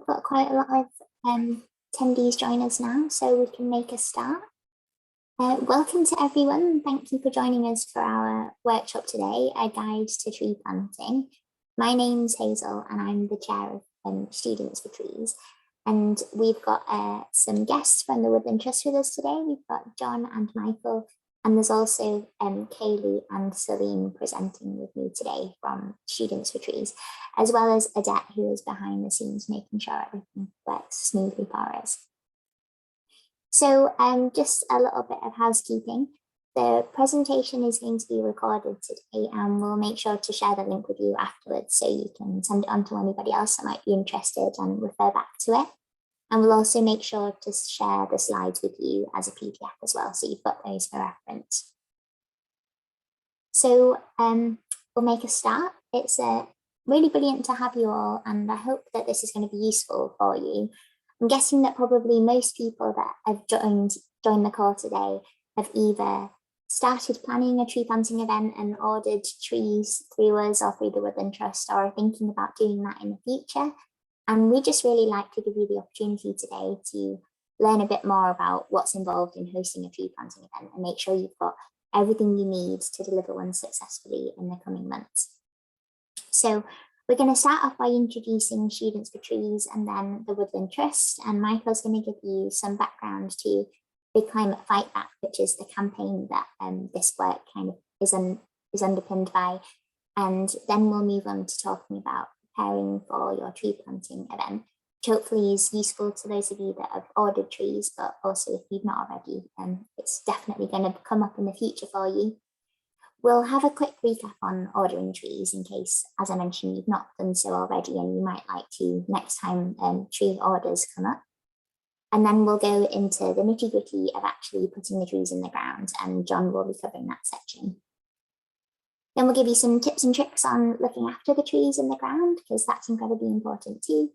we've got quite a lot of attendees join us now, so we can make a start. Welcome to everyone. Thank you for joining us for our workshop today, A Guide to Tree Planting. My name's Hazel and I'm the chair of Students for Trees. And we've got some guests from the Woodland Trust with us today. We've got John and Michael, and there's also Kaylee and Celine presenting with me today from Students for Trees, as well as Adette, who is behind the scenes making sure everything works smoothly for us. So just a little bit of housekeeping. The presentation is going to be recorded today, and we'll make sure to share the link with you afterwards so you can send it on to anybody else that might be interested and refer back to it. And we'll also make sure to share the slides with you as a PDF as well, so you've got those for reference. So we'll make a start. It's really brilliant to have you all, and I hope that this is going to be useful for you. I'm guessing that probably most people that have joined the call today have either started planning a tree planting event and ordered trees through us or through the Woodland Trust, or are thinking about doing that in the future. And we just really like to give you the opportunity today to learn a bit more about what's involved in hosting a tree planting event and make sure you've got everything you need to deliver one successfully in the coming months. So we're going to start off by introducing Students for Trees and then the Woodland Trust. And Michael's going to give you some background to Big Climate Fightback, which is the campaign that this work kind of is underpinned by. And then we'll move on to talking about preparing for your tree planting event, which hopefully is useful to those of you that have ordered trees, but also if you've not already, it's definitely going to come up in the future for you. We'll have a quick recap on ordering trees in case, as I mentioned, you've not done so already and you might like to next time tree orders come up. And then we'll go into the nitty-gritty of actually putting the trees in the ground, and John will be covering that section. Then we'll give you some tips and tricks on looking after the trees in the ground, because that's incredibly important too.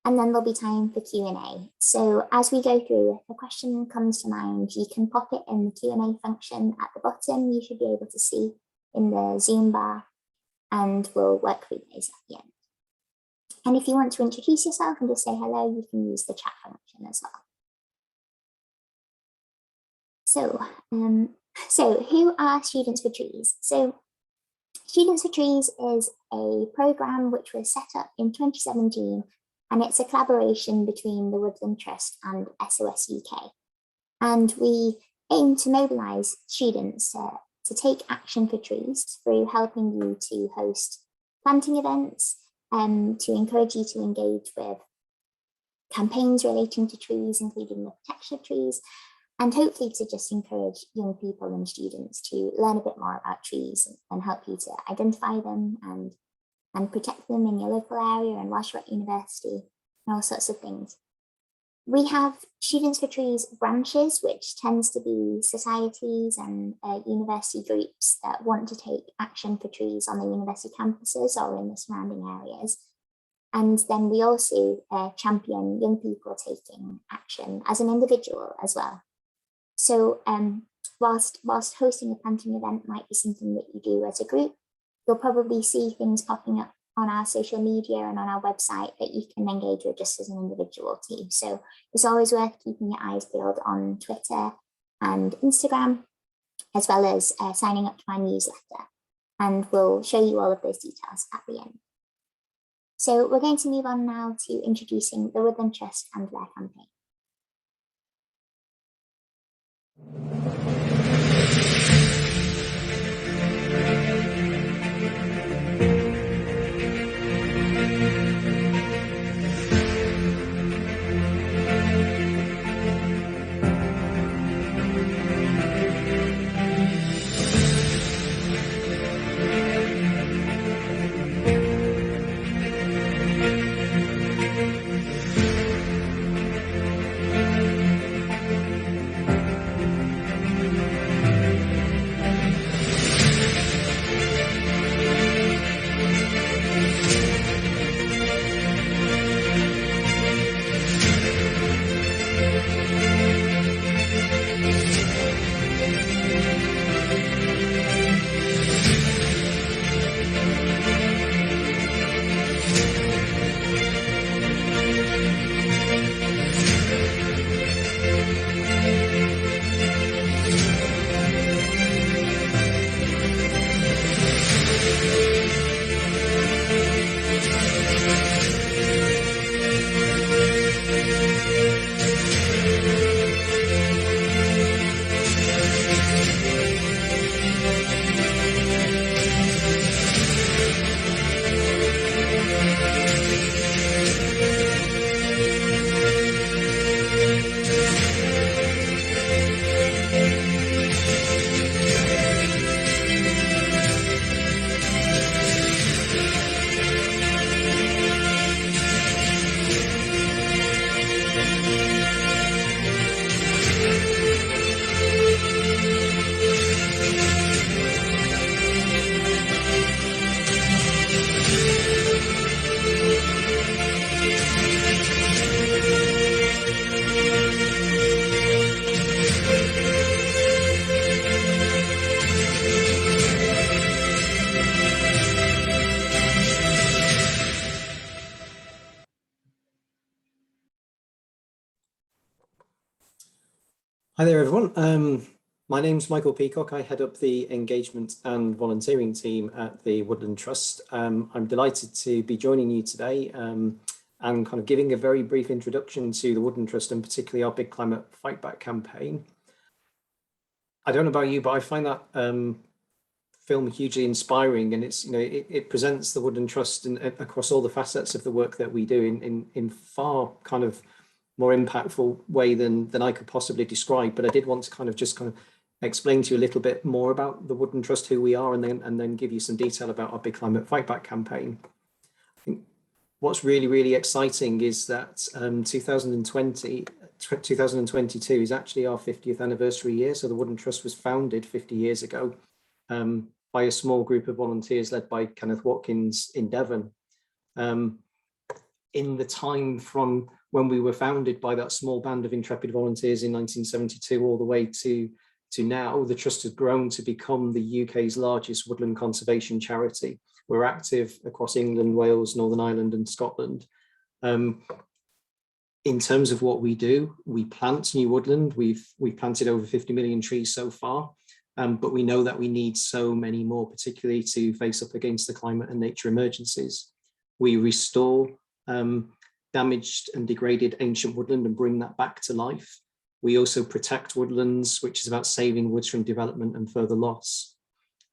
And then there'll be time for Q&A. So as we go through, if a question comes to mind, you can pop it in the Q&A function at the bottom. You should be able to see in the Zoom bar, and we'll work through those at the end. And if you want to introduce yourself and just say hello, you can use the chat function as well. So who are Students for Trees? So Students for Trees is a programme which was set up in 2017, and it's a collaboration between the Woodland Trust and SOS-UK. And we aim to mobilise students to take action for trees through helping you to host planting events, to encourage you to engage with campaigns relating to trees, including the protection of trees, and hopefully to just encourage young people and students to learn a bit more about trees and help you to identify them and protect them in your local area and whilst you're at university and all sorts of things. We have Students for Trees branches, which tends to be societies and university groups that want to take action for trees on the university campuses or in the surrounding areas. And then we also champion young people taking action as an individual as well. So whilst hosting a planting event might be something that you do as a group, you'll probably see things popping up on our social media and on our website that you can engage with just as an individual too. So it's always worth keeping your eyes peeled on Twitter and Instagram, as well as signing up to my newsletter. And we'll show you all of those details at the end. So we're going to move on now to introducing the Woodland Trust and their campaign. Hi there, everyone. My name's Michael Peacock. I head up the engagement and volunteering team at the Woodland Trust. I'm delighted to be joining you today and kind of giving a very brief introduction to the Woodland Trust and particularly our Big Climate Fightback campaign. I don't know about you, but I find that film hugely inspiring, and it's it presents the Woodland Trust and across all the facets of the work that we do in far kind of more impactful way than I could possibly describe. But I did want to kind of explain to you a little bit more about the Woodland Trust, who we are, and then give you some detail about our Big Climate Fightback campaign. I think what's really exciting is that 2022 is actually our 50th anniversary year. So the Woodland Trust was founded 50 years ago by a small group of volunteers led by Kenneth Watkins in Devon. In the time from when we were founded by that small band of intrepid volunteers in 1972 all the way to now, the Trust has grown to become the UK's largest woodland conservation charity. We're active across England, Wales, Northern Ireland and Scotland. In terms of what we do, we plant new woodland. We've planted over 50 million trees so far, but we know that we need so many more, particularly to face up against the climate and nature emergencies. We restore damaged and degraded ancient woodland and bring that back to life. We also protect woodlands, which is about saving woods from development and further loss.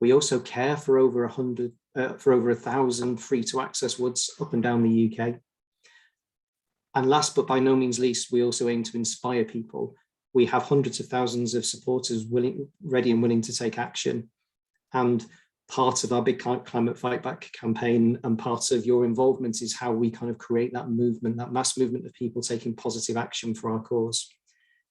We also care for over 1,000 free to access woods up and down the UK. And last but by no means least, we also aim to inspire people. We have hundreds of thousands of supporters ready and willing to take action. And part of our Big Climate Fightback campaign and part of your involvement is how we kind of create that movement, that mass movement of people taking positive action for our cause.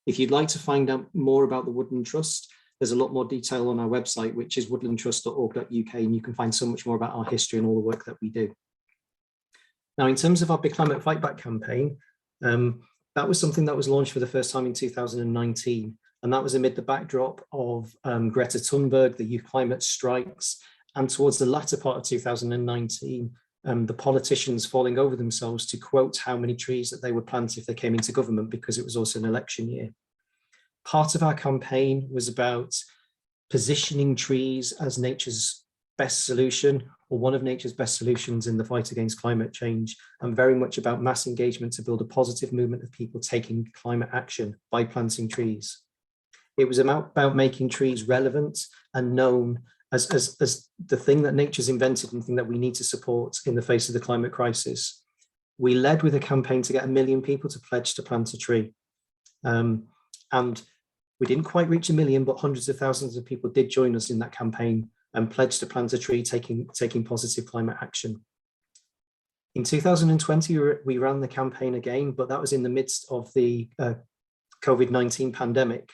If you'd like to find out more about the Woodland Trust, there's a lot more detail on our website, which is woodlandtrust.org.uk, and you can find so much more about our history and all the work that we do. Now, in terms of our Big Climate Fightback campaign, that was something that was launched for the first time in 2019. And that was amid the backdrop of Greta Thunberg, the youth climate strikes, and towards the latter part of 2019, the politicians falling over themselves to quote how many trees that they would plant if they came into government, because it was also an election year. Part of our campaign was about positioning trees as nature's best solution, or one of nature's best solutions in the fight against climate change, and very much about mass engagement to build a positive movement of people taking climate action by planting trees. It was about making trees relevant and known as the thing that nature's invented and the thing that we need to support in the face of the climate crisis. We led with a campaign to get 1 million people to pledge to plant a tree. And we didn't quite reach 1 million, but hundreds of thousands of people did join us in that campaign and pledged to plant a tree, taking positive climate action. In 2020, we ran the campaign again, but that was in the midst of the COVID-19 pandemic.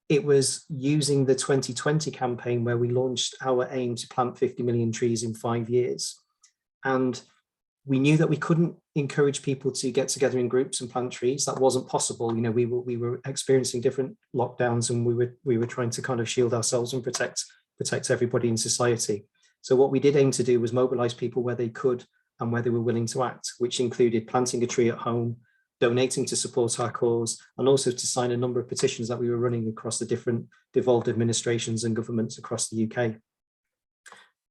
It was using the 2020 campaign where we launched our aim to plant 50 million trees in 5 years. And we knew that we couldn't encourage people to get together in groups and plant trees. That wasn't possible. You know, we were experiencing different lockdowns, and we were trying to kind of shield ourselves and protect everybody in society. So what we did aim to do was mobilize people where they could and where they were willing to act, which included planting a tree at home, donating to support our cause, and also to sign a number of petitions that we were running across the different devolved administrations and governments across the UK.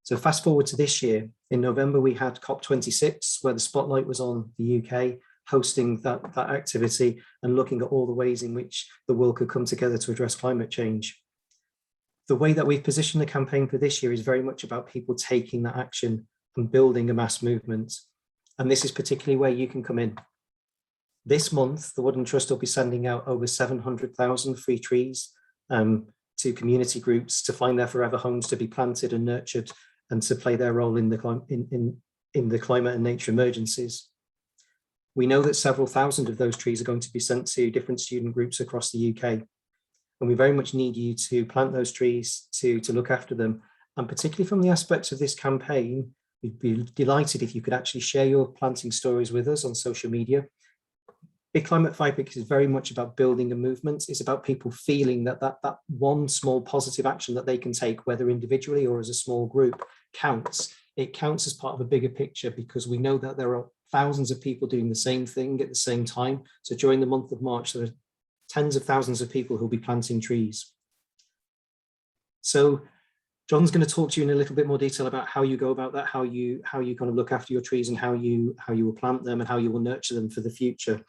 So fast forward to this year, in November, we had COP26, where the spotlight was on the UK, hosting that activity and looking at all the ways in which the world could come together to address climate change. The way that we've positioned the campaign for this year is very much about people taking that action and building a mass movement. And this is particularly where you can come in. This month, the Woodland Trust will be sending out over 700,000 free trees to community groups to find their forever homes, to be planted and nurtured, and to play their role in the climate and nature emergencies. We know that several thousand of those trees are going to be sent to different student groups across the UK. And we very much need you to plant those trees, to look after them. And particularly from the aspects of this campaign, we'd be delighted if you could actually share your planting stories with us on social media. Big Climate Fightback is very much about building a movement. It's about people feeling that one small positive action that they can take, whether individually or as a small group, counts. It counts as part of a bigger picture, because we know that there are thousands of people doing the same thing at the same time. So during the month of March, there are tens of thousands of people who'll be planting trees. So John's going to talk to you in a little bit more detail about how you go about that, how you kind of look after your trees, and how you will plant them and how you will nurture them for the future.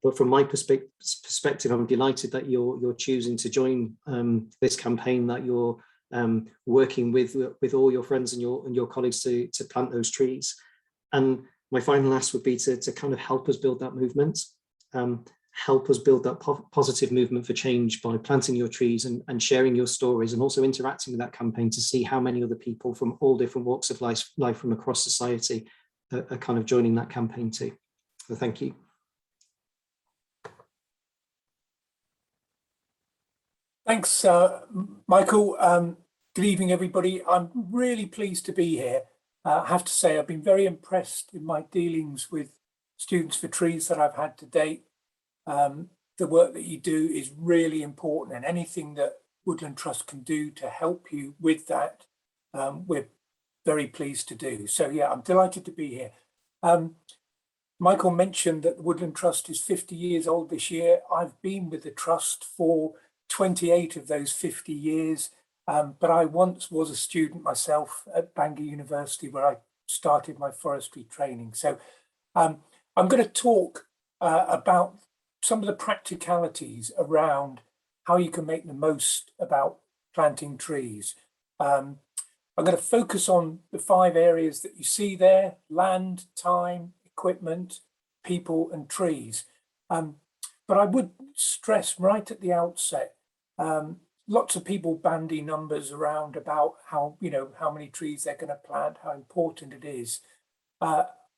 But from my perspective, I'm delighted that you're choosing to join this campaign, that you're working with all your friends and your colleagues to plant those trees. And my final ask would be to kind of help us build that movement, help us build that positive movement for change by planting your trees and sharing your stories, and also interacting with that campaign to see how many other people from all different walks of life from across society are kind of joining that campaign too. So thank you. Thanks, Michael. Good evening, everybody. I'm really pleased to be here. I have to say, I've been very impressed in my dealings with Students for Trees that I've had to date. The work that you do is really important, and anything that Woodland Trust can do to help you with that, we're very pleased to do. So yeah, I'm delighted to be here. Michael mentioned that the Woodland Trust is 50 years old this year. I've been with the Trust for 28 of those 50 years, but I once was a student myself at Bangor University, where I started my forestry training. So I'm going to talk about some of the practicalities around how you can make the most about planting trees. I'm going to focus on the 5 areas that you see there: land, time, equipment, people, and trees. But I would stress right at the outset, lots of people bandy numbers around about how many trees they're going to plant, how important it is.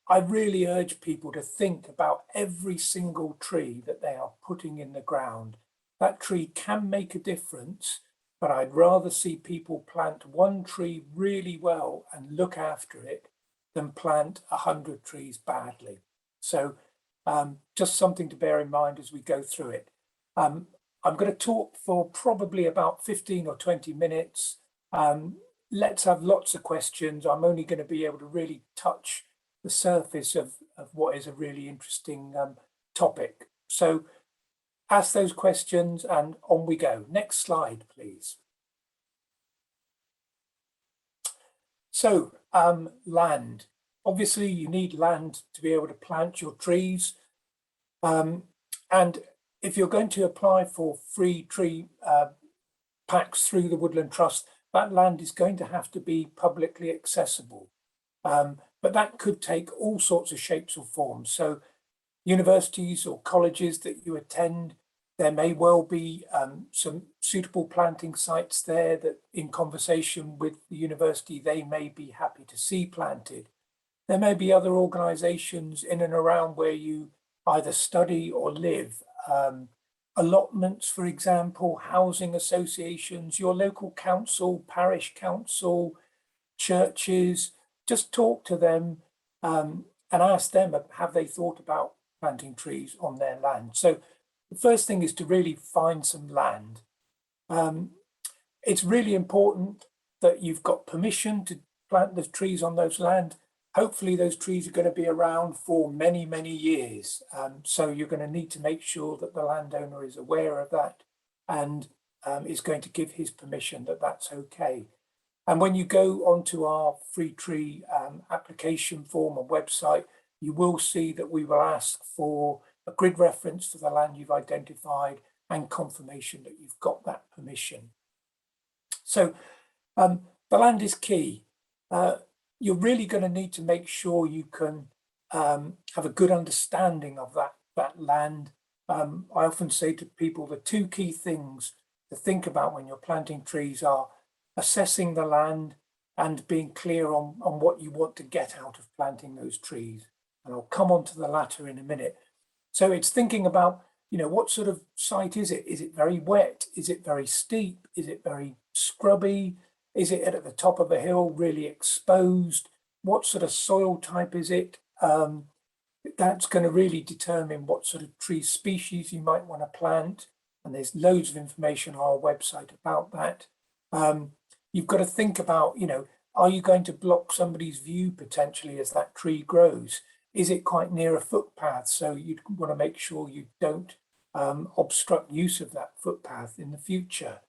I really urge people to think about every single tree that they are putting in the ground. That tree can make a difference, but I'd rather see people plant 1 tree really well and look after it than plant 100 trees badly. So just something to bear in mind as we go through it. I'm going to talk for probably about 15 or 20 minutes. Let's have lots of questions. I'm only going to be able to really touch the surface of what is a really interesting topic. So ask those questions and on we go. Next slide, please. So land. Obviously, you need land to be able to plant your trees. And if you're going to apply for free tree packs through the Woodland Trust, that land is going to have to be publicly accessible. But that could take all sorts of shapes or forms. So universities or colleges that you attend, there may well be some suitable planting sites there that, in conversation with the university, they may be happy to see planted. There may be other organisations in and around where you either study or live. Allotments, for example, housing associations, your local council, parish council, churches. Just talk to them and ask them, have they thought about planting trees on their land? So the first thing is to really find some land. It's really important that you've got permission to plant the trees on those land. Hopefully those trees are going to be around for many, many years. So you're going to need to make sure that the landowner is aware of that and is going to give his permission that that's okay. And when you go onto our free tree application form and website, you will see that we will ask for a grid reference for the land you've identified and confirmation that you've got that permission. So the land is key. You're really going to need to make sure you can have a good understanding of that land. I often say to people, the 2 key things to think about when you're planting trees are assessing the land and being clear on what you want to get out of planting those trees. And I'll come on to the latter in a minute. So it's thinking about, what sort of site is it? Is it very wet? Is it very steep? Is it very scrubby? Is it at the top of a hill, really exposed? What sort of soil type is it? That's going to really determine what sort of tree species you might want to plant. And there's loads of information on our website about that. You've got to think about, are you going to block somebody's view potentially as that tree grows? Is it quite near a footpath? So you'd want to make sure you don't obstruct use of that footpath in the future.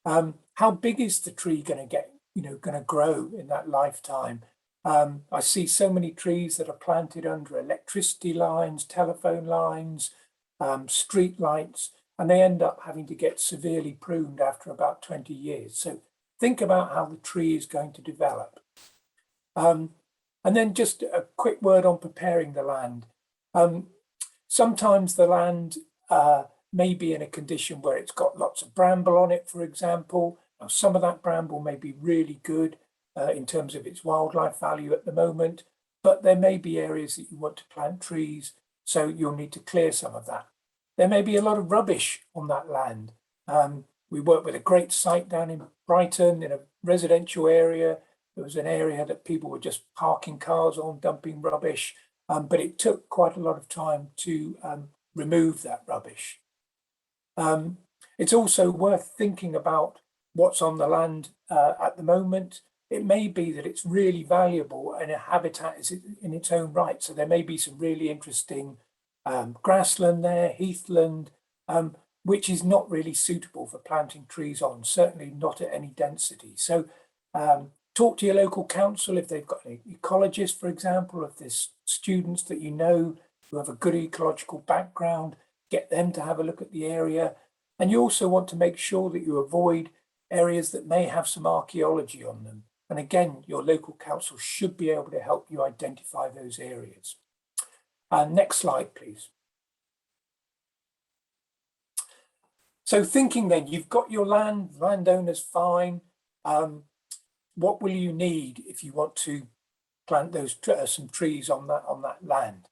How big is the tree going to get, going to grow in that lifetime? I see so many trees that are planted under electricity lines, telephone lines, street lights, and they end up having to get severely pruned after about 20 years. So think about how the tree is going to develop. And then just a quick word on preparing the land. Sometimes the land may be in a condition where it's got lots of bramble on it, for example. Now, some of that bramble may be really good in terms of its wildlife value at the moment, but there may be areas that you want to plant trees, so you'll need to clear some of that. There may be a lot of rubbish on that land. We work with a great site down in Brighton in a residential area. There was an area that people were just parking cars on, dumping rubbish, but it took quite a lot of time to remove that rubbish. It's also worth thinking about what's on the land at the moment. It may be that it's really valuable and a habitat is in its own right. So there may be some really interesting grassland there, heathland, which is not really suitable for planting trees on, certainly not at any density. So talk to your local council if they've got an ecologist, for example, if there's students that you know who have a good ecological background, get them to have a look at the area. And you also want to make sure that you avoid areas that may have some archaeology on them. And again, your local council should be able to help you identify those areas. Next slide, please. So thinking then, you've got your land, landowner's fine. What will you need if you want to plant those some trees on that land?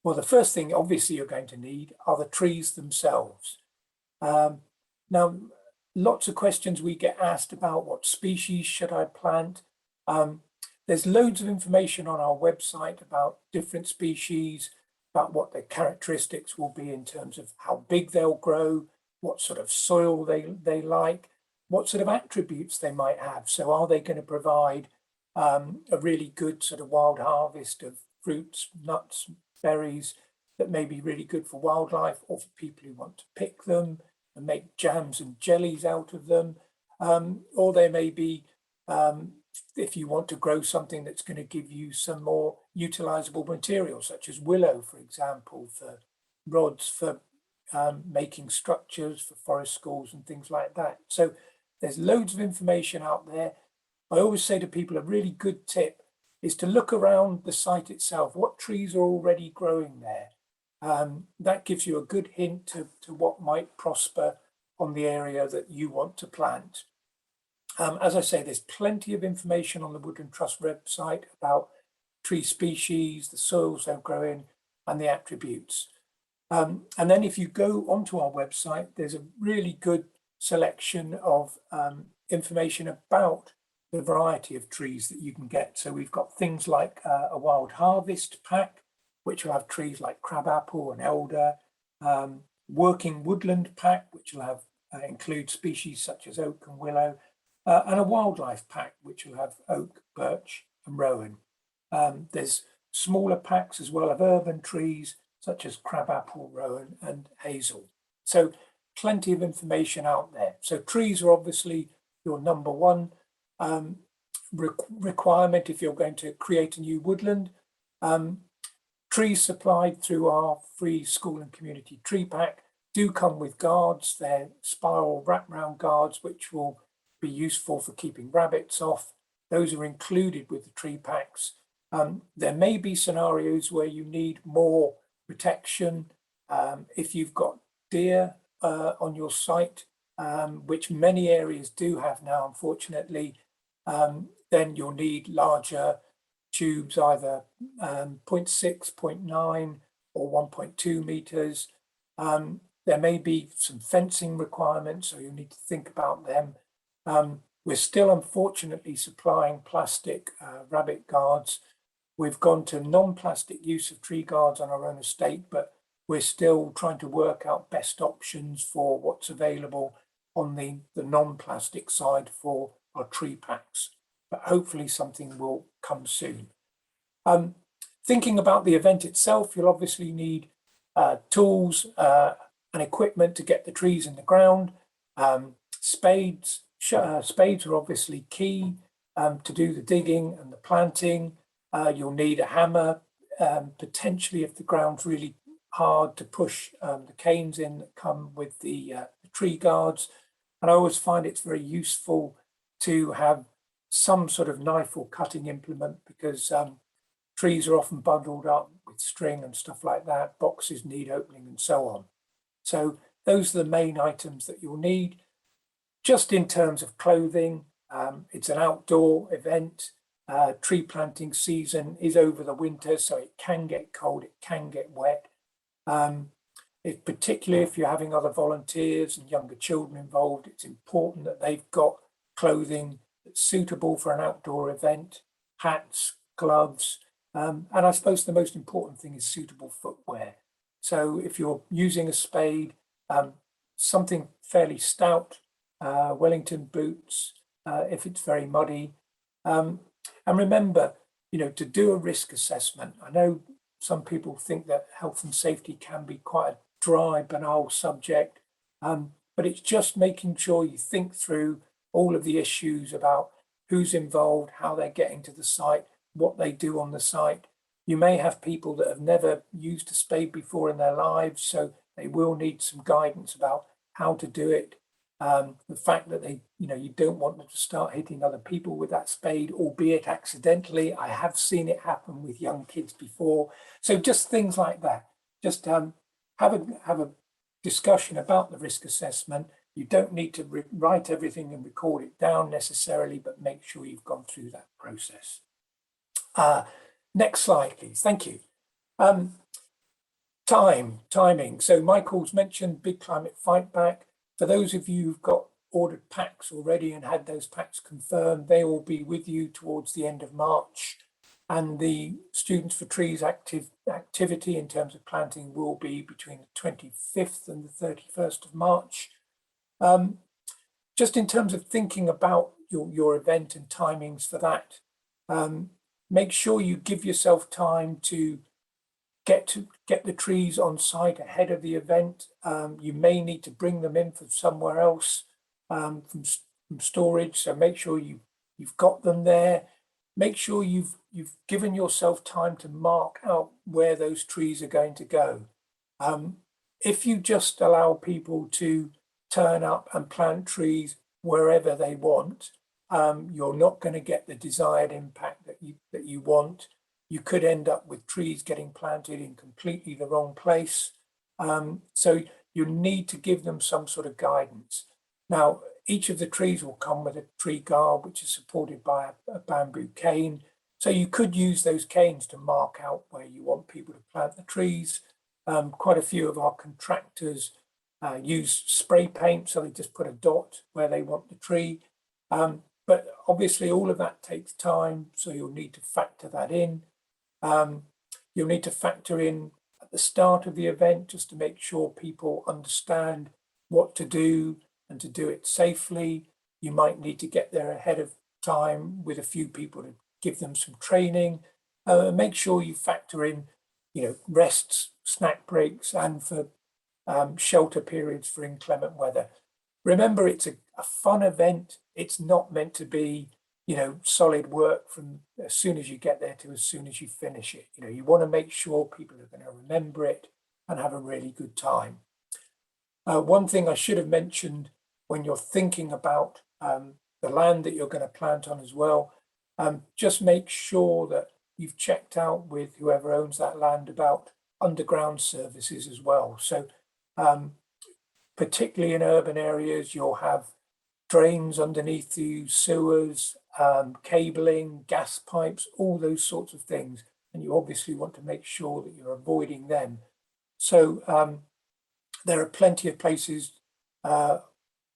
Well, the first thing obviously you're going to need are the trees themselves. Now, lots of questions we get asked about what species should I plant. There's loads of information on our website about different species, about what their characteristics will be in terms of how big they'll grow, what sort of soil they like, what sort of attributes they might have. So are they going to provide a really good sort of wild harvest of fruits, nuts, berries that may be really good for wildlife or for people who want to pick them and make jams and jellies out of them. Or they may be, if you want to grow something that's going to give you some more utilizable materials, such as willow, for example, for rods, for making structures for forest schools and things like that. So there's loads of information out there. I always say to people, a really good tip is to look around the site itself. What trees are already growing there? That gives you a good hint to what might prosper on the area that you want to plant. As I say, there's plenty of information on the Woodland Trust website about tree species, the soils they'll grow in, and the attributes. And then if you go onto our website, there's a really good selection of information about the variety of trees that you can get. So we've got things like a wild harvest pack, which will have trees like crabapple and elder, working woodland pack, which will have include species such as oak and willow, and a wildlife pack, which will have oak, birch and rowan. There's smaller packs as well of urban trees, such as crabapple, rowan and hazel. So plenty of information out there. So trees are obviously your number one requirement if you're going to create a new woodland. Trees supplied through our free school and community tree pack do come with guards. They're spiral wraparound guards, which will be useful for keeping rabbits off. Those are included with the tree packs. There may be scenarios where you need more protection. If you've got deer on your site, which many areas do have now, unfortunately, then you'll need larger tubes, either 0.6, 0.9 or 1.2 meters. There may be some fencing requirements, so you need to think about them. We're still unfortunately supplying plastic rabbit guards. We've gone to non-plastic use of tree guards on our own estate, but we're still trying to work out best options for what's available on the non-plastic side for our tree packs. But hopefully something will come soon. Thinking about the event itself, you'll obviously need tools and equipment to get the trees in the ground. Spades are obviously key to do the digging and the planting. You'll need a hammer, potentially if the ground's really hard, to push the canes in that come with the tree guards. And I always find it's very useful to have some sort of knife or cutting implement, because trees are often bundled up with string and stuff like that. Boxes need opening and so on. So those are the main items that you'll need. Just in terms of clothing, it's an outdoor event. Tree planting season is over the winter, so it can get cold, it can get wet. Particularly if you're having other volunteers and younger children involved, it's important that they've got clothing that's suitable for an outdoor event, hats, gloves, and I suppose the most important thing is suitable footwear. So if you're using a spade, something fairly stout, Wellington boots, if it's very muddy. And remember, to do a risk assessment, I know some people think that health and safety can be quite a dry, banal subject, but it's just making sure you think through all of the issues about who's involved, how they're getting to the site, what they do on the site. You may have people that have never used a spade before in their lives, so they will need some guidance about how to do it. The fact that you don't want them to start hitting other people with that spade, albeit accidentally. I have seen it happen with young kids before. So just things like that. Just have a discussion about the risk assessment. You don't need to write everything and record it down necessarily, but make sure you've gone through that process. Next slide, please. Thank you. Timing. So Michael's mentioned Big Climate Fightback. For those of you who've got ordered packs already and had those packs confirmed, they will be with you towards the end of March. And the Students for Trees activity in terms of planting will be between the 25th and the 31st of March. Just in terms of thinking about your event and timings for that, make sure you give yourself time to get the trees on site ahead of the event. You may need to bring them in from somewhere else, from storage. So make sure you've got them there. Make sure you've given yourself time to mark out where those trees are going to go. If you just allow people to turn up and plant trees wherever they want, you're not going to get the desired impact that you want. You could end up with trees getting planted in completely the wrong place. So you need to give them some sort of guidance. Now, each of the trees will come with a tree guard, which is supported by a bamboo cane. So you could use those canes to mark out where you want people to plant the trees. Quite a few of our contractors use spray paint, so they just put a dot where they want the tree. But obviously all of that takes time, so you'll need to factor that in. You'll need to factor in at the start of the event just to make sure people understand what to do and to do it safely. You might need to get there ahead of time with a few people to give them some training. Make sure you factor in, rests, snack breaks, and for shelter periods for inclement weather. Remember, it's a fun event. It's not meant to be, solid work from as soon as you get there to as soon as you finish it. You want to make sure people are going to remember it and have a really good time. One thing I should have mentioned when you're thinking about the land that you're going to plant on as well, just make sure that you've checked out with whoever owns that land about underground services as well. So particularly in urban areas, you'll have drains underneath you, sewers, cabling, gas pipes, all those sorts of things. And you obviously want to make sure that you're avoiding them. So there are plenty of places,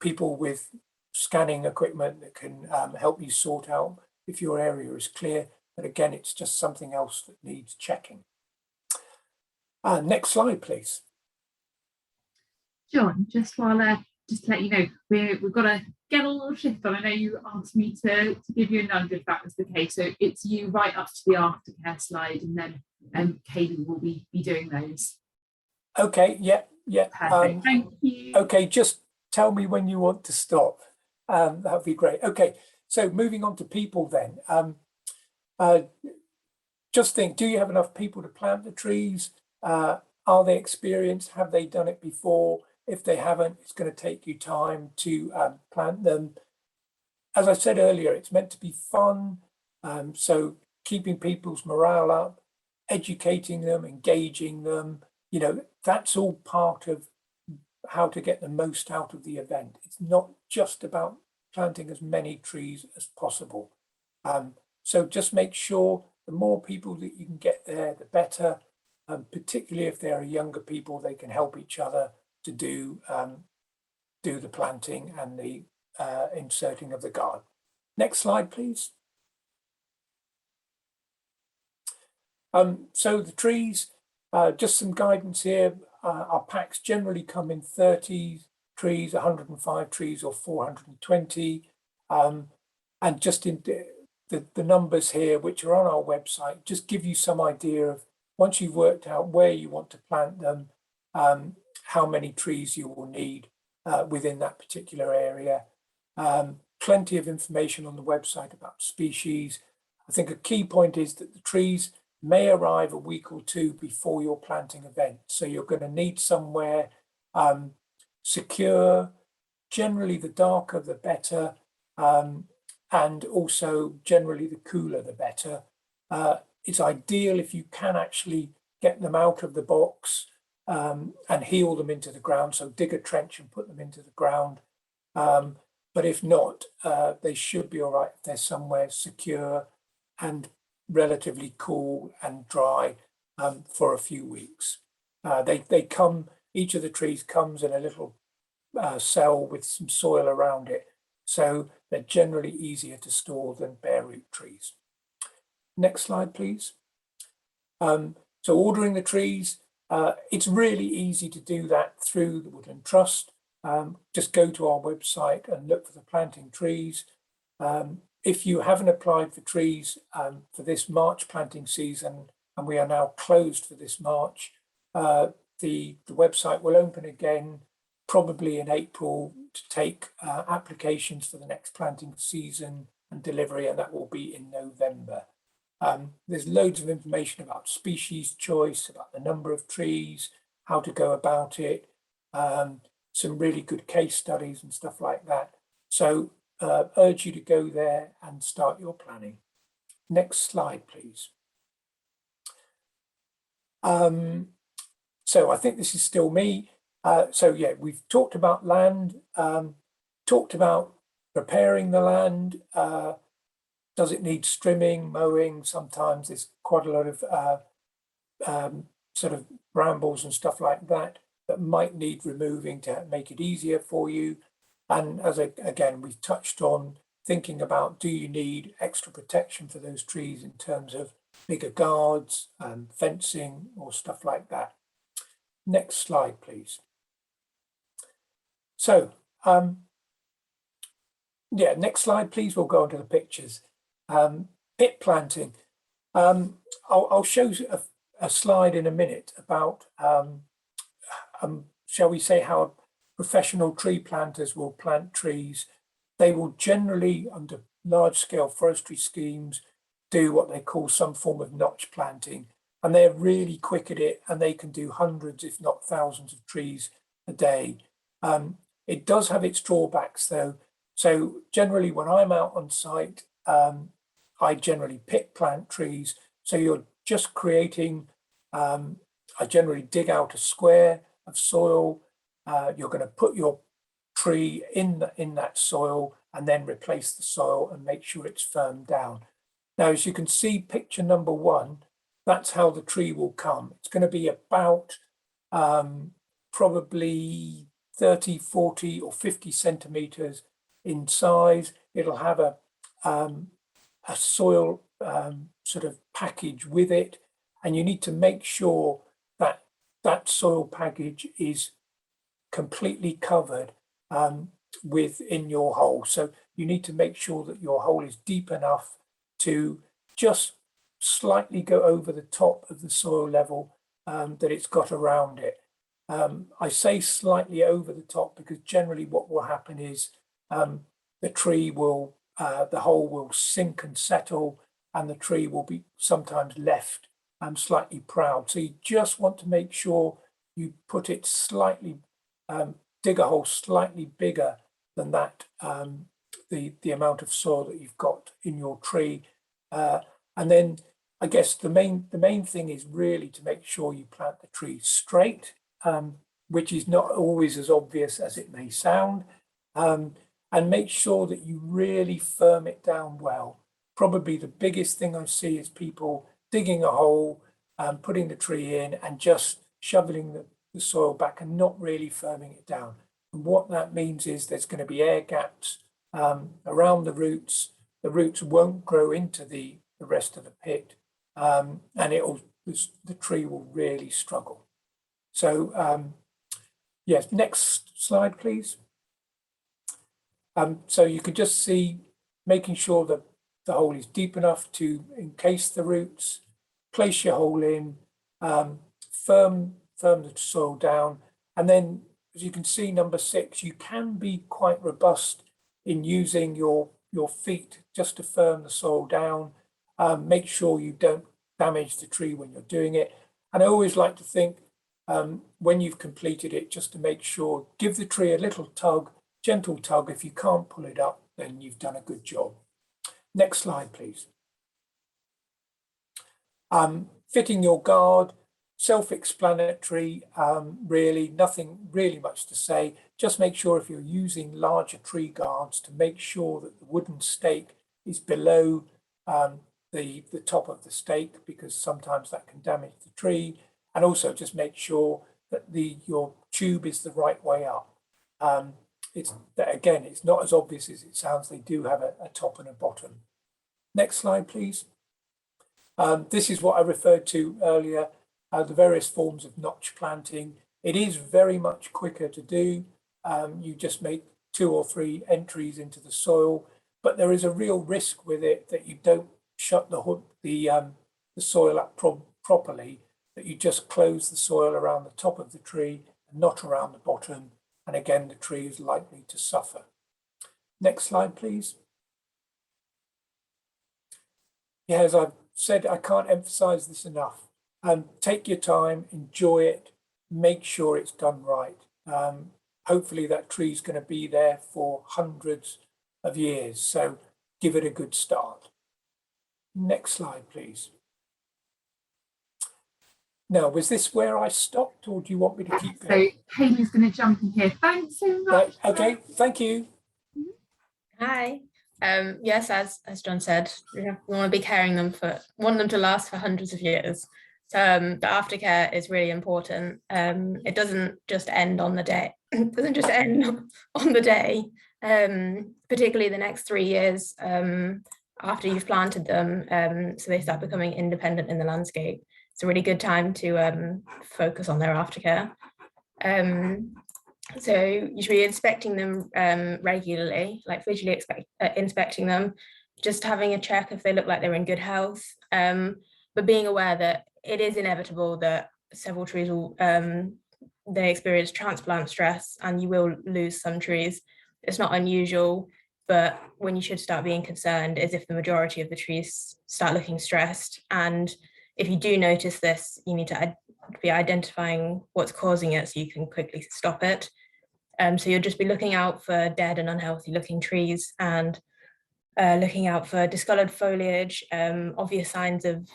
people with scanning equipment that can help you sort out if your area is clear. But again, it's just something else that needs checking. Next slide, please. John, just to let you know, we've got to get a little shift on. I know you asked me to give you a nudge if that was the case. So it's you right up to the aftercare slide, and then Kaylee will be doing those. Okay, yeah, Yeah. Perfect. Thank you. Okay, just tell me when you want to stop. That would be great. Okay, so moving on to people then. Just think, do you have enough people to plant the trees? Are they experienced? Have they done it before? If they haven't, it's going to take you time to plant them. As I said earlier, it's meant to be fun. So keeping people's morale up, educating them, engaging them, you know, that's all part of how to get the most out of the event. It's not just about planting as many trees as possible. So just make sure the more people that you can get there, the better. Particularly if there are younger people, they can help each other to do the planting and the inserting of the garden. Next slide, please. So the trees, just some guidance here. Our packs generally come in 30 trees, 105 trees, or 420. And just in the numbers here, which are on our website, just give you some idea of, once you've worked out where you want to plant them, how many trees you will need within that particular area. Plenty of information on the website about species. I think a key point is that the trees may arrive a week or two before your planting event. So you're going to need somewhere secure. Generally, the darker, the better. And also generally the cooler, the better. It's ideal if you can actually get them out of the box and heel them into the ground. So dig a trench and put them into the ground. But if not, they should be all right if they're somewhere secure and relatively cool and dry for a few weeks. They come, each of the trees comes in a little cell with some soil around it. So they're generally easier to store than bare root trees. Next slide, please. So ordering the trees, it's really easy to do that through the Woodland Trust. Just go to our website and look for the planting trees. If you haven't applied for trees for this March planting season, and we are now closed for this March, the website will open again probably in April to take applications for the next planting season and delivery, and that will be in November. There's loads of information about species choice, about the number of trees, how to go about it, some really good case studies and stuff like that. So urge you to go there and start your planning. Next slide, please. So I think this is still me. So yeah, we've talked about land, talked about preparing the land. Does it need trimming, mowing? Sometimes there's quite a lot of sort of brambles and stuff like that that might need removing to make it easier for you. And as again, we've touched on thinking about, do you need extra protection for those trees in terms of bigger guards, fencing or stuff like that. Next slide, please. So, yeah, next slide, please. We'll go on to the pictures. Pit planting. I'll show a slide in a minute about, shall we say, how professional tree planters will plant trees. They will generally, under large-scale forestry schemes, do what they call some form of notch planting. And they're really quick at it, and they can do hundreds, if not thousands of trees a day. It does have its drawbacks, though. So generally, when I'm out on site, I generally pit plant trees. So you're just creating, I generally dig out a square of soil. You're going to put your tree in that soil and then replace the soil and make sure it's firmed down. Now, as you can see, picture number 1, that's how the tree will come. It's going to be about probably 30, 40 or 50 centimeters in size. It'll have a soil sort of package with it, and you need to make sure that that soil package is completely covered within your hole. So you need to make sure that your hole is deep enough to just slightly go over the top of the soil level that it's got around it. I say slightly over the top because generally what will happen is the tree will, the hole will sink and settle, and the tree will be sometimes left slightly proud. So you just want to make sure you put it slightly, dig a hole slightly bigger than that, the amount of soil that you've got in your tree. And then I guess the main thing is really to make sure you plant the tree straight, which is not always as obvious as it may sound. And make sure that you really firm it down well. Probably the biggest thing I see is people digging a hole, putting the tree in and just shoveling the soil back and not really firming it down. And what that means is there's going to be air gaps around the roots. The roots won't grow into the rest of the pit, and the tree will really struggle. So yes, next slide, please. So you can just see making sure that the hole is deep enough to encase the roots, place your hole in, firm the soil down, and then as you can see, number 6, you can be quite robust in using your feet just to firm the soil down. Make sure you don't damage the tree when you're doing it. And I always like to think when you've completed it, just to make sure, give the tree a little tug, gentle tug. If you can't pull it up, then you've done a good job. Next slide, please. Fitting your guard, self-explanatory, really nothing really much to say. Just make sure if you're using larger tree guards to make sure that the wooden stake is below the top of the stake, because sometimes that can damage the tree. And also just make sure that your tube is the right way up. It's not as obvious as it sounds. They do have a top and a bottom. Next slide, please. This is what I referred to earlier, the various forms of notch planting. It is very much quicker to do. You just make 2 or 3 entries into the soil, but there is a real risk with it that you don't shut the soil up properly, that you just close the soil around the top of the tree and not around the bottom. And again, the tree is likely to suffer. Next slide, please. Yeah, as I've said, I can't emphasize this enough. Take your time, enjoy it, make sure it's done right. Hopefully that tree is going to be there for hundreds of years, so give it a good start. Next slide, please. Now, was this where I stopped, or do you want me to keep going? So Haley's going to jump in here. Thanks so much. Right, okay, thank you. Hi. Yes, as John said, we want to be carrying them want them to last for hundreds of years. So the aftercare is really important. It doesn't just end on the day. It doesn't just end on the day. Particularly the next 3 years after you've planted them, so they start becoming independent in the landscape. It's a really good time to focus on their aftercare. So you should be inspecting them regularly, like visually inspecting them, just having a check if they look like they're in good health, but being aware that it is inevitable that several trees will they experience transplant stress, and you will lose some trees. It's not unusual, but when you should start being concerned is if the majority of the trees start looking stressed. And if you do notice this, you need to be identifying what's causing it so you can quickly stop it. So you'll just be looking out for dead and unhealthy looking trees, and looking out for discolored foliage, obvious signs of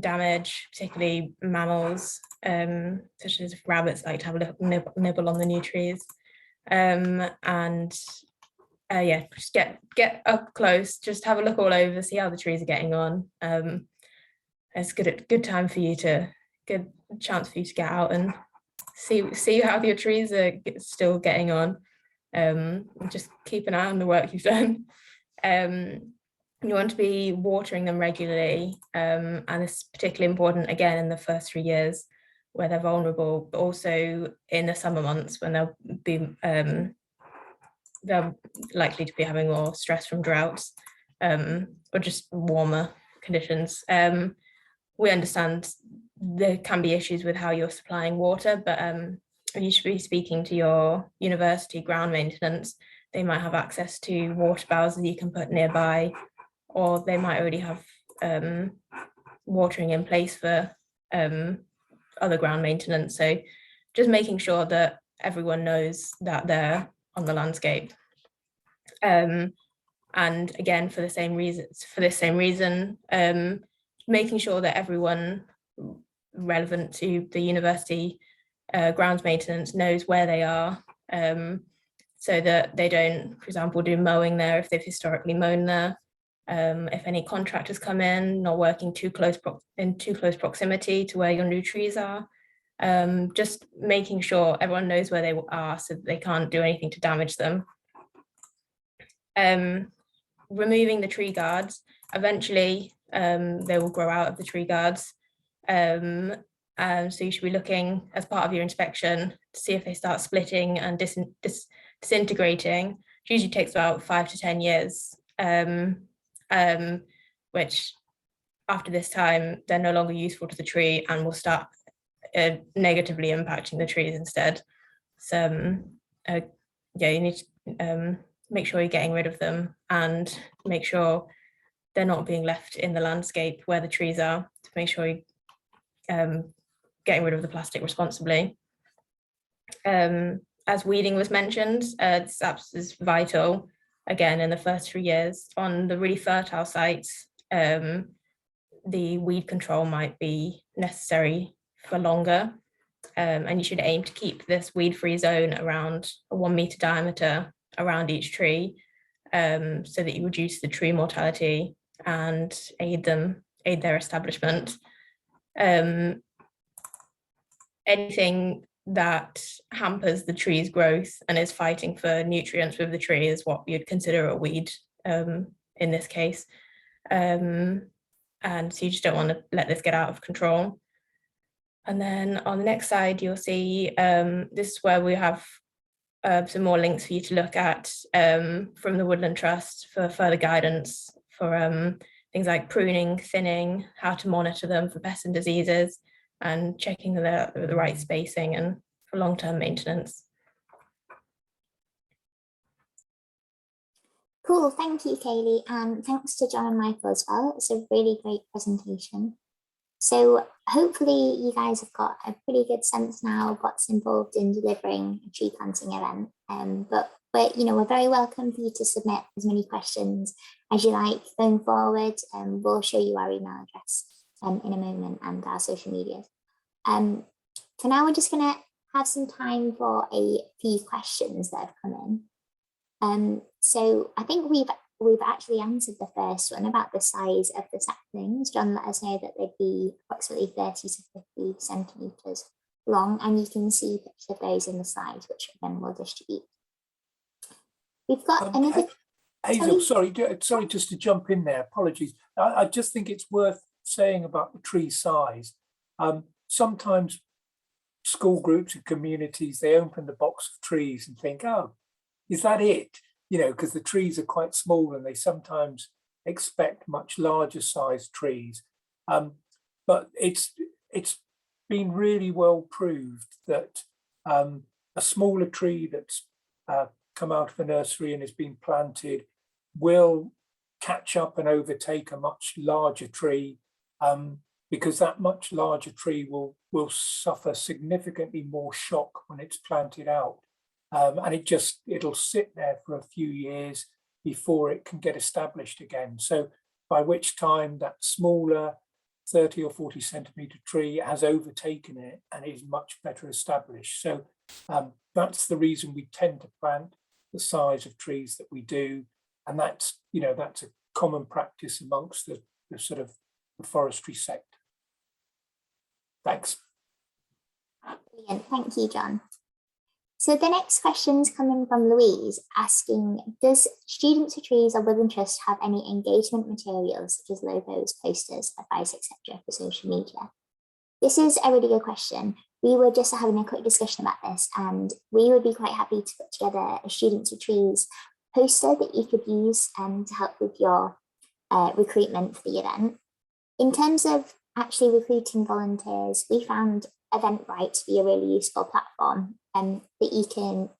damage, particularly mammals, such as rabbits like to have a little nibble on the new trees. Yeah, just get up close, just have a look all over, see how the trees are getting on. It's good time for you to, good chance for you to get out and see how your trees are still getting on. Just keep an eye on the work you've done. You want to be watering them regularly, and it's particularly important again in the first 3 years where they're vulnerable, but also in the summer months when they're likely to be having more stress from droughts, or just warmer conditions. We understand there can be issues with how you're supplying water, but you should be speaking to your university ground maintenance. They might have access to water barrels that you can put nearby, or they might already have watering in place for other ground maintenance. So just making sure that everyone knows that they're on the landscape. And again, for the same reason, making sure that everyone relevant to the university grounds maintenance knows where they are, so that they don't, for example, do mowing there if they've historically mown there. If any contractors come in, not working in too close proximity to where your new trees are. Just making sure everyone knows where they are so that they can't do anything to damage them. Removing the tree guards, eventually they will grow out of the tree guards. So you should be looking as part of your inspection to see if they start splitting and disintegrating. It usually takes about 5 to 10 years, which after this time, they're no longer useful to the tree and will start negatively impacting the trees instead. So yeah, you need to make sure you're getting rid of them and make sure they're not being left in the landscape where the trees are, to make sure you're getting rid of the plastic responsibly. As weeding was mentioned, this is vital, again, in the first 3 years. On the really fertile sites, the weed control might be necessary for longer, and you should aim to keep this weed-free zone around a 1 meter diameter around each tree, so that you reduce the tree mortality and aid their establishment. Anything that hampers the tree's growth and is fighting for nutrients with the tree is what you'd consider a weed in this case. And so you just don't want to let this get out of control. And then on the next slide, you'll see this is where we have some more links for you to look at from the Woodland Trust for further guidance for things like pruning, thinning, how to monitor them for pests and diseases, and checking the right spacing and for long-term maintenance. Cool, thank you, Kaylee, and thanks to John and Michael as well. It's a really great presentation. So hopefully you guys have got a pretty good sense now of what's involved in delivering a tree planting event. But we're very welcome for you to submit as many questions as you like going forward. We'll show you our email address in a moment and our social media. For now, we're just going to have some time for a few questions that have come in. So I think we've actually answered the first one about the size of the saplings. John let us know that they'd be approximately 30 to 50 centimetres long, and you can see pictures of those in the slides, which again we'll distribute. We've got another... Hazel, sorry, just to jump in there, apologies. I just think it's worth saying about the tree size. Sometimes school groups and communities, they open the box of trees and think, oh, is that it? Because the trees are quite small and they sometimes expect much larger sized trees. But it's been really well proved that a smaller tree that's come out of a nursery and has been planted will catch up and overtake a much larger tree, because that much larger tree will suffer significantly more shock when it's planted out. And it'll sit there for a few years before it can get established again. So by which time that smaller 30 or 40 centimetre tree has overtaken it and is much better established. So that's the reason we tend to plant the size of trees that we do. And that's a common practice amongst the sort of the forestry sector. Thanks. Brilliant, thank you, John. So the next question is coming from Louise, asking, does Students for Trees or Woodland Trust have any engagement materials such as logos, posters, advice, etc. for social media? This is a really good question. We were just having a quick discussion about this, and we would be quite happy to put together a Students for Trees poster that you could use to help with your recruitment for the event. In terms of actually recruiting volunteers, we found Eventbrite to be a really useful platform, that you can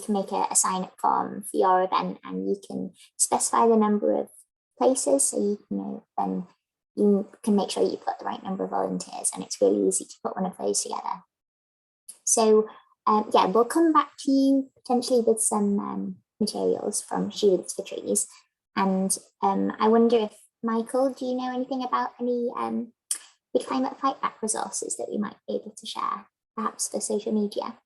make a sign up form for your event, and you can specify the number of places, so then you can make sure you've got the right number of volunteers, and it's really easy to put one of those together. So yeah, we'll come back to you potentially with some materials from Students for Trees. And I wonder if, Michael, do you know anything about any Big Climate Fightback resources that we might be able to share, perhaps for social media?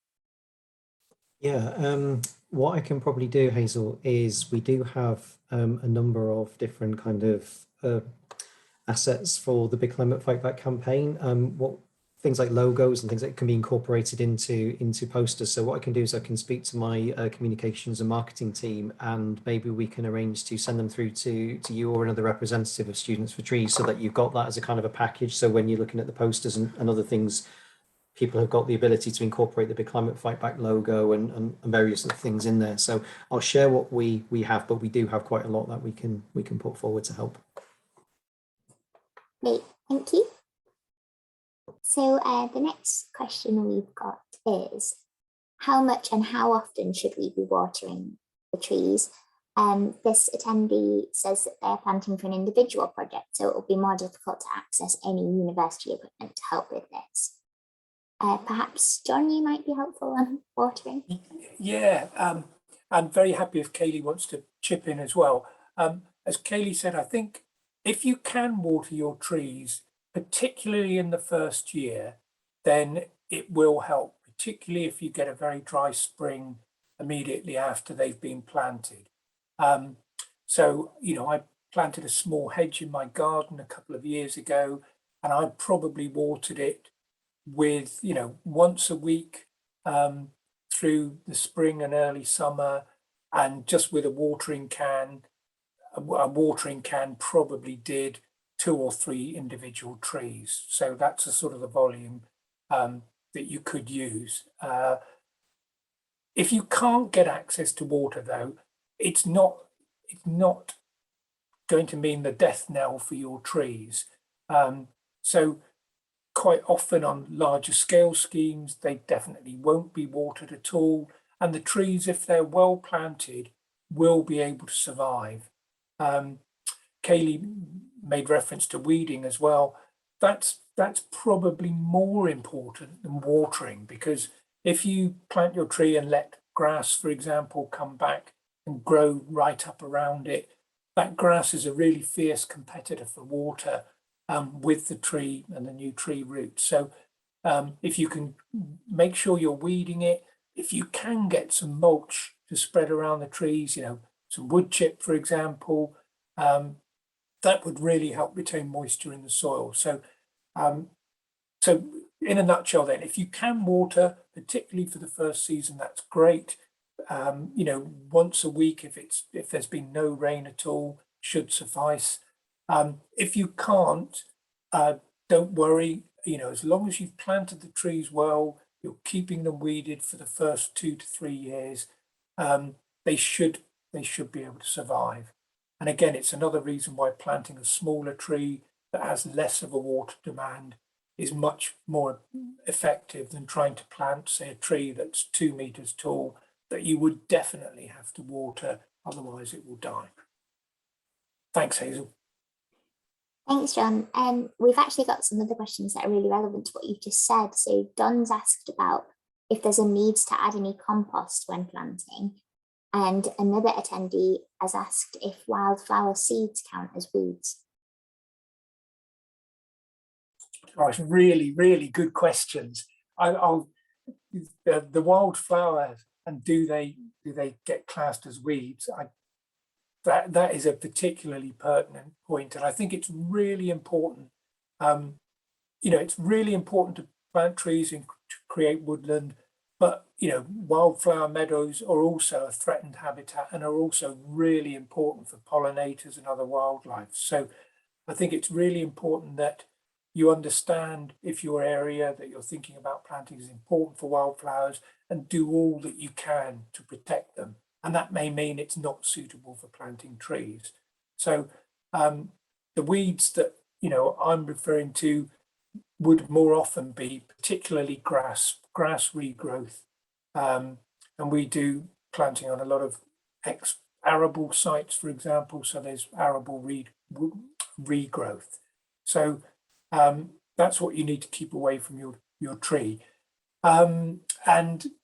Yeah, what I can probably do, Hazel, is we do have a number of different kind of assets for the Big Climate Fightback campaign. What things like logos and things that can be incorporated into posters. So what I can do is I can speak to my communications and marketing team, and maybe we can arrange to send them through to you or another representative of Students for Trees, so that you've got that as a kind of a package. So when you're looking at the posters and other things, people have got the ability to incorporate the Big Climate Fightback logo and various other things in there. So I'll share what we have, but we do have quite a lot that we can put forward to help. Great, thank you. So the next question we've got is, how much and how often should we be watering the trees? This attendee says that they're planting for an individual project, so it will be more difficult to access any university equipment to help with this. Perhaps, John, you might be helpful on watering. Yeah, I'm very happy if Kaylee wants to chip in as well. As Kaylee said, I think if you can water your trees, particularly in the first year, then it will help, particularly if you get a very dry spring immediately after they've been planted. So, I planted a small hedge in my garden a couple of years ago, and I probably watered it with, once a week through the spring and early summer, and just with a watering can. A watering can probably did 2 or 3 individual trees. So that's a sort of the volume that you could use. If you can't get access to water, though, it's not going to mean the death knell for your trees. So quite often on larger scale schemes, they definitely won't be watered at all. And the trees, if they're well planted, will be able to survive. Kaylee made reference to weeding as well. That's probably more important than watering, because if you plant your tree and let grass, for example, come back and grow right up around it, that grass is a really fierce competitor for water with the tree and the new tree roots. So if you can make sure you're weeding it, if you can get some mulch to spread around the trees, some wood chip, for example, that would really help retain moisture in the soil. So, so in a nutshell, then, if you can water, particularly for the first season, that's great. Once a week, if there's been no rain at all, should suffice. If you can't, don't worry. As long as you've planted the trees well, you're keeping them weeded for the first 2 to 3 years, they should be able to survive. And again, it's another reason why planting a smaller tree that has less of a water demand is much more effective than trying to plant, say, a tree that's 2 meters tall that you would definitely have to water, otherwise it will die. Thanks, Hazel. Thanks, John. We've actually got some other questions that are really relevant to what you've just said. So Don's asked about if there's a need to add any compost when planting. And another attendee has asked if wildflower seeds count as weeds. Oh, it's really, really good questions. The wildflowers, and do they get classed as weeds? That is a particularly pertinent point, and I think it's really important. It's really important to plant trees and to create woodland, but wildflower meadows are also a threatened habitat and are also really important for pollinators and other wildlife. So I think it's really important that you understand if your area that you're thinking about planting is important for wildflowers, and do all that you can to protect them. And that may mean it's not suitable for planting trees. So the weeds that I'm referring to, would more often be particularly grass regrowth. And we do planting on a lot of arable sites, for example, so there's arable regrowth. So that's what you need to keep away from your tree. And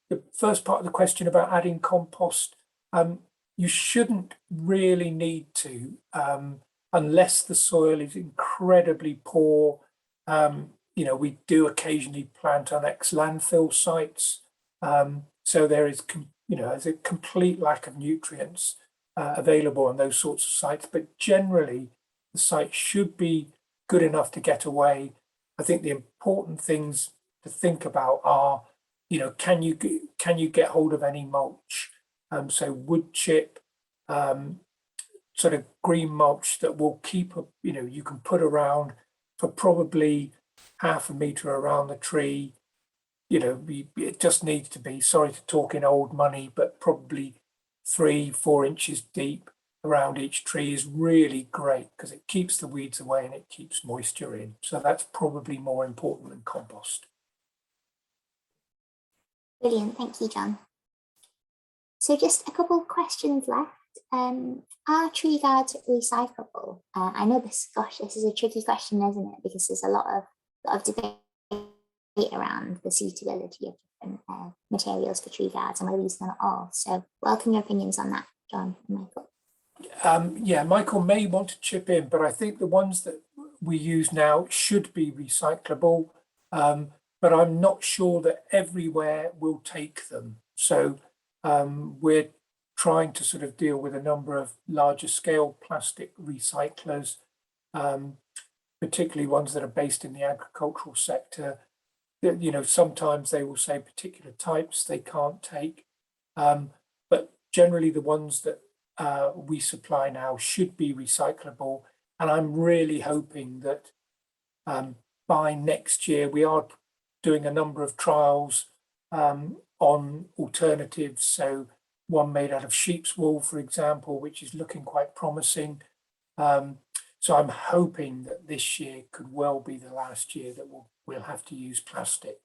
the first part of the question about adding compost, you shouldn't really need to, unless the soil is incredibly poor. You know, we do occasionally plant on ex-landfill sites. So there is, you know, there's a complete lack of nutrients available on those sorts of sites, but generally the site should be good enough to get away. I think the important things to think about are, you know, can you get hold of any mulch? So wood chip, sort of green mulch that will keep, you know, you can put around for probably half a metre around the tree. You know, it just needs to be, sorry to talk in old money, but probably 3-4 inches deep around each tree is really great because it keeps the weeds away and it keeps moisture in. So that's probably more important than compost. Brilliant, thank you, John. So just a couple of questions left. Are tree guards recyclable? I know this is a tricky question, isn't it? Because there's a lot of debate around the suitability of different materials for tree guards and whether we use them at all. So welcome your opinions on that, John and Michael. Yeah, Michael may want to chip in, but I think the ones that we use now should be recyclable, but I'm not sure that everywhere will take them. So we're trying to sort of deal with a number of larger scale plastic recyclers, particularly ones that are based in the agricultural sector. You know, sometimes they will say particular types they can't take, but generally the ones that we supply now should be recyclable. And I'm really hoping that by next year, we are doing a number of trials on alternatives. So one made out of sheep's wool, for example, which is looking quite promising. So I'm hoping that this year could well be the last year that we'll have to use plastic.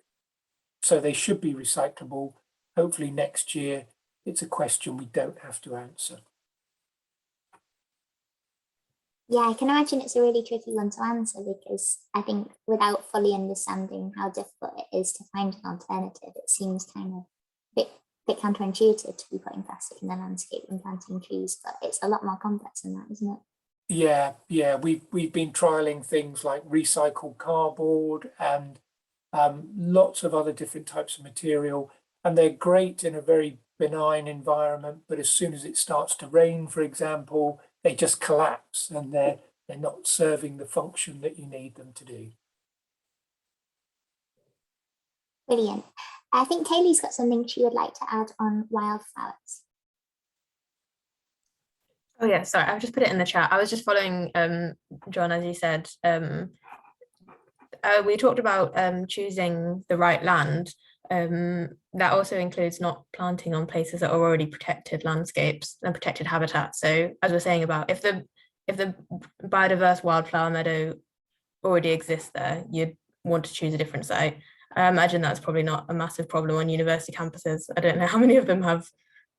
So they should be recyclable. Hopefully next year, it's a question we don't have to answer. Yeah, I can imagine it's a really tricky one to answer because I think without fully understanding how difficult it is to find an alternative, it seems kind of a bit counterintuitive to be putting plastic in the landscape and planting trees, but it's a lot more complex than that, isn't it? Yeah, we've been trialing things like recycled cardboard and lots of other different types of material, and they're great in a very benign environment, but as soon as it starts to rain, for example, they just collapse and they're not serving the function that you need them to do. Brilliant. I think Kaylee's got something she would like to add on wildflowers. Oh yeah, sorry, I've just put it in the chat. I was just following John, as you said. We talked about choosing the right land. That also includes not planting on places that are already protected landscapes and protected habitats. So as we're saying about if the biodiverse wildflower meadow already exists there, you'd want to choose a different site. I imagine that's probably not a massive problem on university campuses. I don't know how many of them have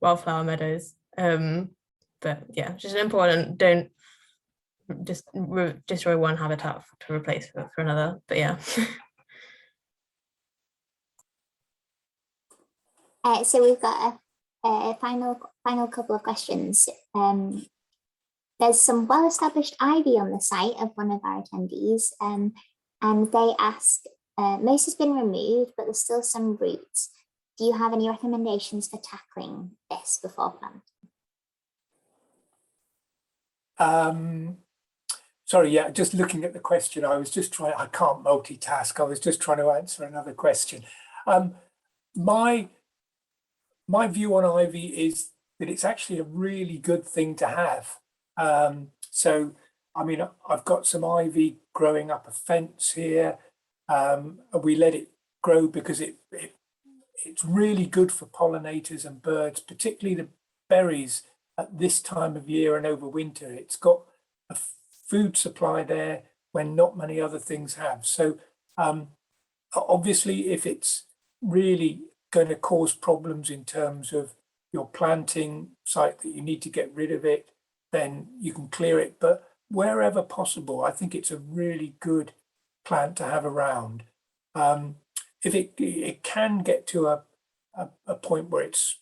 wildflower meadows. But yeah, just important, don't just destroy one habitat to replace for another, but yeah. So we've got a final couple of questions. There's some well-established ivy on the site of one of our attendees, and they ask, most has been removed, but there's still some roots. Do you have any recommendations for tackling this before planting? Sorry, yeah, just looking at the question, I can't multitask. I was just trying to answer another question. My view on ivy is that it's actually a really good thing to have. So, I mean, I've got some ivy growing up a fence here. We let it grow because it's really good for pollinators and birds, particularly the berries at this time of year and over winter. It's got a food supply there when not many other things have. So Obviously, if it's really going to cause problems in terms of your planting site that you need to get rid of it, then you can clear it. But wherever possible, I think it's a really good plant to have around. If it can get to a point where it's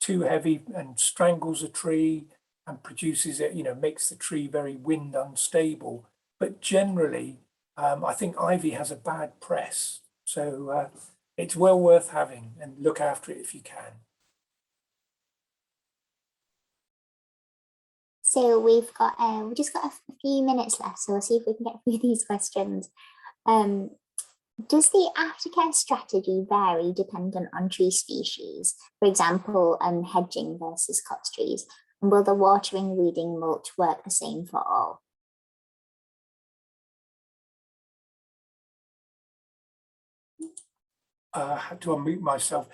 too heavy and strangles a tree and produces it, makes the tree very wind unstable. But generally, I think ivy has a bad press. So it's well worth having, and look after it if you can. So we've just got a few minutes left, so we'll see if we can get through these questions. Does the aftercare strategy vary dependent on tree species? For example, hedging versus copse trees? And will the watering, weeding, mulch work the same for all? How to unmute myself?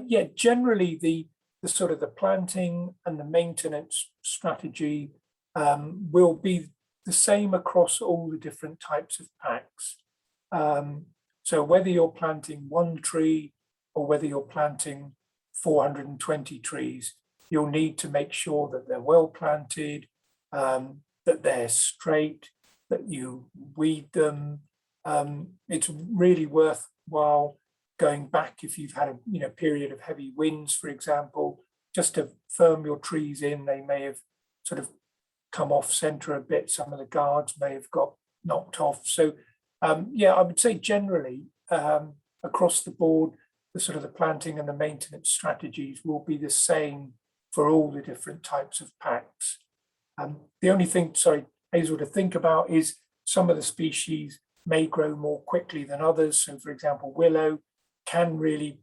Yeah, generally the sort of the planting and the maintenance strategy will be the same across all the different types of packs. So whether you're planting one tree or whether you're planting 420 trees, you'll need to make sure that they're well planted, that they're straight, that you weed them. It's really worthwhile going back if you've had a period of heavy winds, for example, just to firm your trees in. They may have sort of come off center a bit. Some of the guards may have got knocked off. So yeah, I would say generally across the board, the sort of the planting and the maintenance strategies will be the same for all the different types of packs. The only thing, sorry, Hazel, to think about is some of the species may grow more quickly than others. So for example, willow can really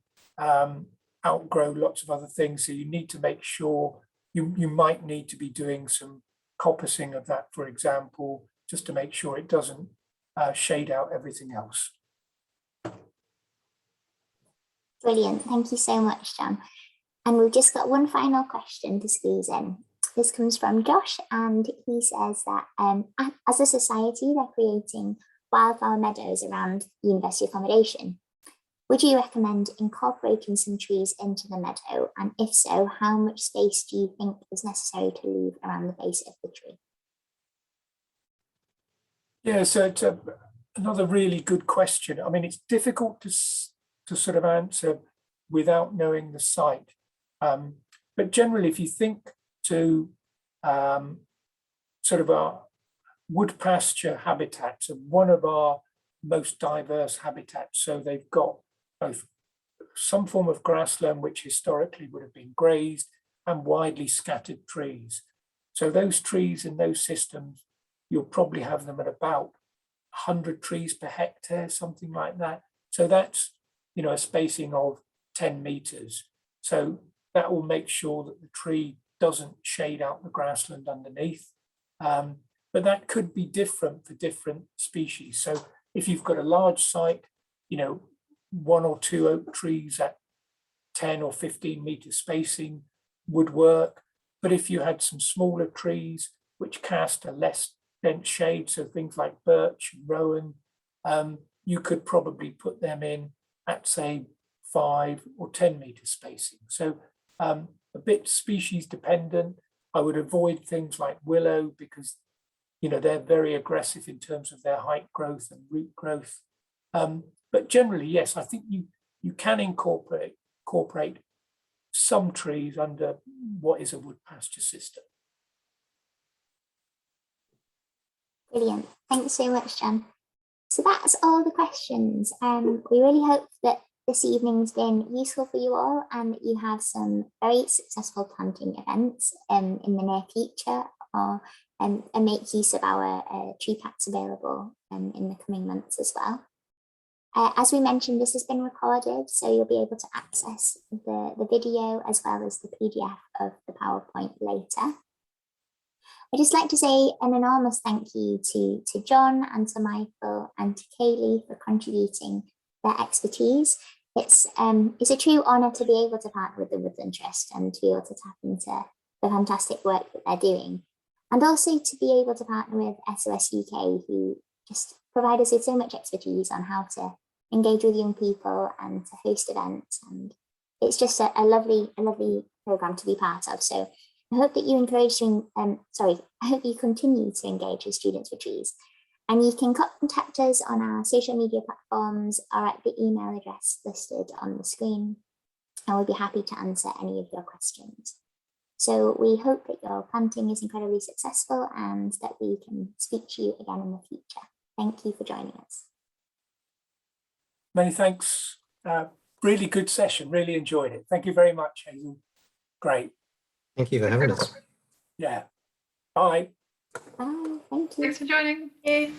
outgrow lots of other things. So you need to make sure you might need to be doing some coppicing of that, for example, just to make sure it doesn't shade out everything else. Brilliant. Thank you so much, John. And we've just got one final question to squeeze in. This comes from Josh, and he says that as a society, they're creating wildflower meadows around university accommodation. Would you recommend incorporating some trees into the meadow? And if so, how much space do you think is necessary to leave around the base of the tree? Yeah, so it's another really good question. I mean, it's difficult to sort of answer without knowing the site. But generally, if you think to sort of our wood pasture habitats, and one of our most diverse habitats, so they've got both some form of grassland, which historically would have been grazed, and widely scattered trees. So those trees in those systems, you'll probably have them at about 100 trees per hectare, something like that. So that's, a spacing of 10 meters. So that will make sure that the tree doesn't shade out the grassland underneath. But that could be different for different species. So if you've got a large site, one or two oak trees at 10 or 15 meter spacing would work. But if you had some smaller trees which cast a less dense shade, so things like birch and rowan, you could probably put them in at say 5 or 10 meter spacing. So a bit species dependent. I would avoid things like willow because they're very aggressive in terms of their height growth and root growth. But generally, yes, I think you can incorporate some trees under what is a wood pasture system. Brilliant. Thanks so much, John. So that's all the questions. We really hope that this evening's been useful for you all and that you have some very successful planting events in the near future, or and make use of our tree packs available in the coming months as well. As we mentioned, this has been recorded, so you'll be able to access the video as well as the PDF of the PowerPoint later. I'd just like to say an enormous thank you to John and to Michael and to Kaylee for contributing their expertise. It's a true honour to be able to partner with the Woodland Trust and to be able to tap into the fantastic work that they're doing. And also to be able to partner with SOS-UK, who just provide us with so much expertise on how to engage with young people and to host events. And it's just a lovely program to be part of. So I hope that you I hope you continue to engage with Students for Trees. And you can contact us on our social media platforms or at the email address listed on the screen. And we'll be happy to answer any of your questions. So we hope that your planting is incredibly successful and that we can speak to you again in the future. Thank you for joining us. Many thanks. Really good session. Really enjoyed it. Thank you very much, Hazel. Great. Thank you for having us. Yeah. Bye. Bye. Thank you. Thanks for joining. Thank you.